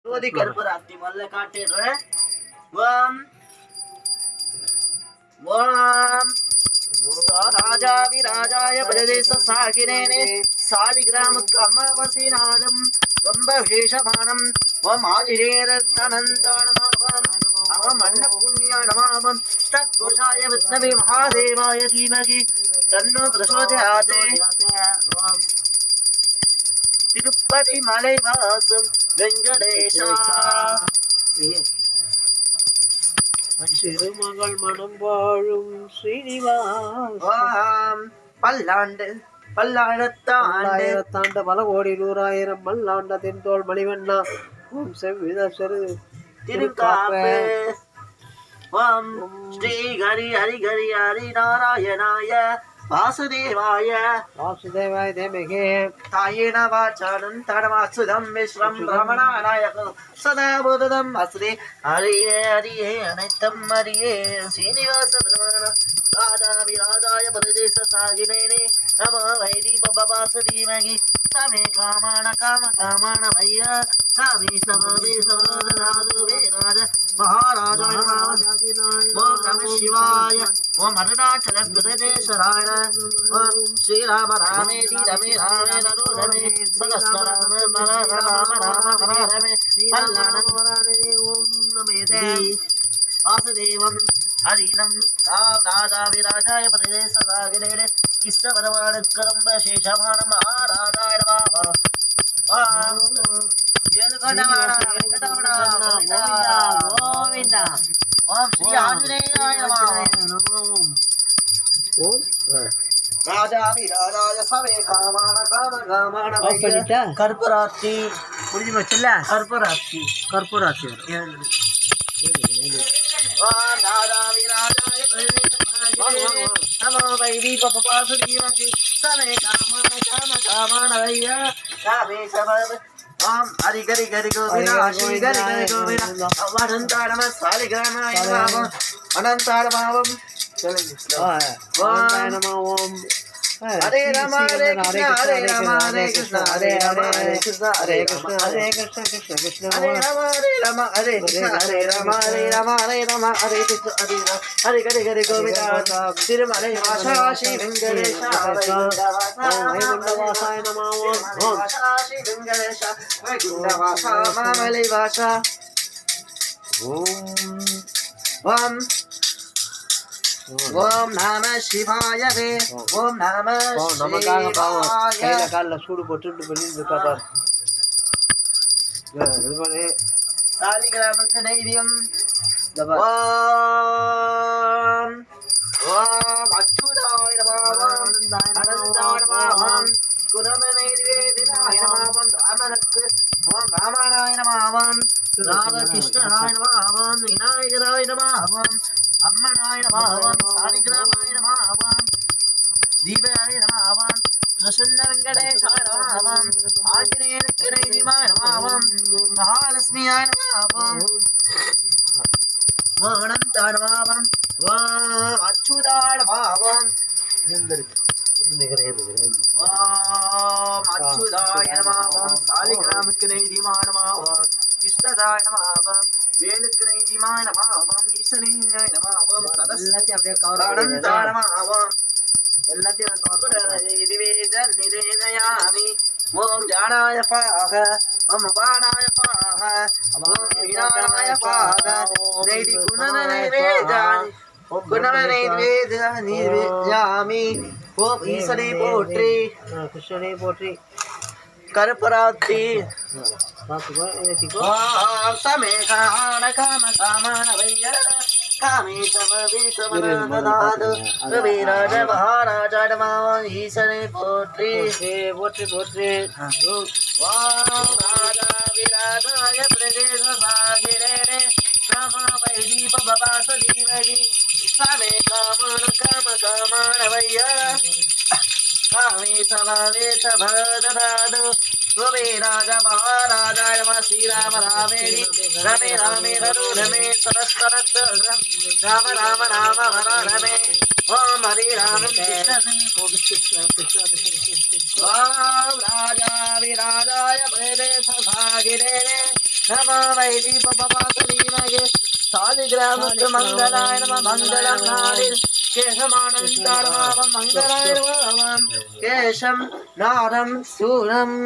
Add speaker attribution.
Speaker 1: कर्पूराती मल्ल काटेर वम वम राजा विराजाय प्रदेश सागिरेने सालिग्राम कमवसिनादम वंबहेशमानं वमाजिरेरत्तनन्तानमावं अवमन्न पुण्यानमावं तत्पुरुषाय विष्णवे महादेवाय धीमहि तन्नो प्रचोदयात् तिरुपति मलैवासं वेंकटेशा
Speaker 2: சிறுமகள் மனம் வாழும் ஸ்ரீனிவாசம்
Speaker 1: பல்லாண்டு பல்லாயிரத்தாண்டு
Speaker 2: பல கோடி 100,000 மல்லாண்ட தென்தோள் மணிவண்ணா ஓம் செவ்வித செரு
Speaker 1: திருக்காப்பு ஓம் ஸ்ரீ ஹரி ஹரி ஹரி ஹரி நாராயணாய வாசுதேவாய
Speaker 2: தேமகே
Speaker 1: தாயேன வாசானம் தடமாசுதம் விஸ்வம் ரமணாநாயகம் சதா போததம் அஸ்ரீ ஹரியே ஹரியே அனைத்தம் ஹரியே ஸ்ரீனிவாச பிரமண ராஜா விராஜாய பிரதேச சாகினேனே நமோ வைரி பபவாசுதீமகி சமே காமான காம காமான வைய காமே சமவே சமராது வேராஜ மகாராஜாய ஓம் நம சிவாய ஓம் அருணாச்சல பிரதேசராய ஓம் ஸ்ரீராம ராமேதி ரமே ராமே நரோ ரமே சகஸ்வராம மர ராம ராம ரமே பல்லானே ஓம் நமேதே வாசுதேவம் ஹரினம் ராஜா விராஜாய பிரதேச சாகினேன கிருஷ்ணபரமாணக்கரம்ப சேஷமான மகாராஜாய நமः கோவிந்தா ஓம் ஸ்ரீ ஆஞ்சநேயாய நமः ஓம் ராஜா விராஜாய சவே காமான காம காமான கற்பூராத்தி
Speaker 2: முடிஞ்சு போச்சுல்ல
Speaker 1: கற்பூராத்தி ஓம் ராஜா விராஜாய நமோ வைரி பபவாசுதீமகி சமே காமான காம காமான வைய காமே சபவ ஓம் ஹரி ஹரி ஹரி கோவிந்தா ஸ்ரீ ஹரி ஹரி கோவிந்தா அவரந்தாரம சாலிகிராமாய நமः அனந்தாரமாவம்
Speaker 2: ஓம்
Speaker 1: ஹரே ராம ஹரே கிருஷ்ண ஹரே ராம ஹரே கிருஷ்ண ஹரே ராம ஹரே கிருஷ்ண ஹரே கிருஷ்ண
Speaker 2: ஹரே கிருஷ்ண கிருஷ்ண கிருஷ்ண
Speaker 1: ஹரே ராம ஹரே கிருஷ்ண ஹரே ராம ஹரே ராம ஹரே ராம ஹரே கிருஷ்ண ஹரே ராம ஹரே ஹரி ஹரி கோவிந்தா திருமலை வாசா ஸ்ரீ வெங்கடேஷ
Speaker 2: வைகுண்டவாசாய நமः ஓம்
Speaker 1: ஸ்ரீ வெங்கடேஷ வைகுண்டவாசா மாமலை வாசா ஓம் ஓம் நம சிவாய வே ஓம் நம
Speaker 2: நமக்காக பாவம்
Speaker 1: சிவாய
Speaker 2: கையில கால்ல சூடு போட்டுட்டு பண்ணிட்டு இருக்கா பாரு இது பண்ணு
Speaker 1: சாலிகிராமத்து தைரியம் ஓம் ஓம் அச்சுதாய நமः அனந்தாய நமः குணமநைவேதினாய நமः ராமனுக்கு ஓம் ராமாயணாய நமः ராமகிருஷ்ணாய நமः விநாயகராய நமः அம்மனாய நமः சாலிகிராமாய நமः தீபாய நமः பிரசன்ன வெங்கடேஷாய நமः ஆஞ்சநேயனுக்கு நைவேத்யாய நமः மகாலட்சுமியாய நமः அனந்தாய நமः அச்சுதாய நமः அச்சுதாய நமः சாலிகிராமுக்கு நைவேத்யாய நமः கிருஷ்ணதாய நமः வேலுக்கு நைவேத்யாய நமः ஈசனேய நமः சரஸ்வதி அப்படியே அனந்தாய நமः எல்லாத்தையும் நிவேதயாமி ஓம் ஜானாய பாக ஓம் அபானாய பாக ஓம் வீணாய பாக நைதி குணநைவேதானி குணநைவேதாமி ஓம் ஈசனை போற்றி
Speaker 2: கிருஷ்ணனை போற்றி
Speaker 1: கருப்பராத்தி
Speaker 2: பார்த்துக்கோ
Speaker 1: சமே காண காம காமான வைய காமே சமவே சமநாதநாத கவிராஜ மகாராஜா நமः ஈசனை போற்றி
Speaker 2: போற்றி போற்றி
Speaker 1: ஓம் ராஜா விராஜாய பிரதேச சாகிரேணே நம வைதி பபவாசுதீமகி சமே காமான காம காமான வைய காமே சமவே சமநாதநாத கவிராஜ மகாராஜாய நமः ஸ்ரீராம ராமேணி ரமே ராமே ரரு ரமே சரஸ்வரத் ராம ராம ராம வர ரமே ஓம் ஹரி ராம ஓம் ராஜா விராஜாய பிரதேச சாகிரேணே नमो वैदी पपातलीमगे सालिग्रामस्य मङ्गलाय नमः मङ्गलं नारिर् केशमानन्तारमावं मङ्गलाय नमः केशं नारं सूरम्